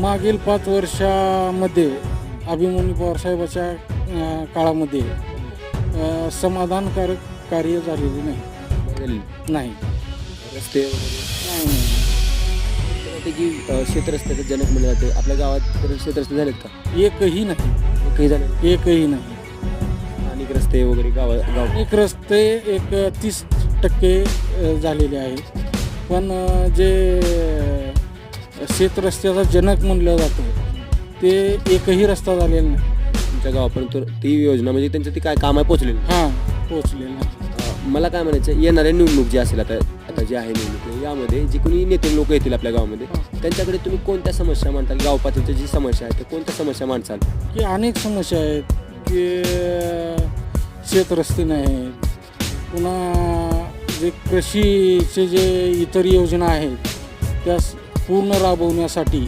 मागील 5 वर्षामध्ये अभिमन्यू पवारसाहेबाच्या काळामध्ये समाधानकारक कार्य झालेले नाही. रस्ते नाही. वाटते की शेतरस्त्याचं जनक म्हणलं जाते. आपल्या गावात तर शेतरस्ते झालेत का? एकही नाही. काही झाले एकही नाही. अनेक रस्ते वगैरे गाव एक रस्ते 30% झालेले आहेत. पण जे शेतरस्त्याचा जनक म्हणलं जातं ते एकही रस्ता झालेला नाही. तुमच्या गावापर्यंत ती योजना म्हणजे त्यांचं ती काय काम आहे पोचलेलं हां, पोचलेलं नाही. मला काय म्हणायचं, येणाऱ्या निवडणूक जी असेल आता जी आहे निवडणूक, यामध्ये जे कोणी नेते लोक येतील आपल्या गावामध्ये त्यांच्याकडे तुम्ही कोणत्या समस्या मांडताल? गाव पातळीच्या जी समस्या आहे त्या कोणत्या समस्या मांडसाल? की अनेक समस्या आहेत की शेतरस्ते नाहीत. पुन्हा जे कृषीचे जे इतर योजना आहेत त्या पूर्ण राबवण्यासाठी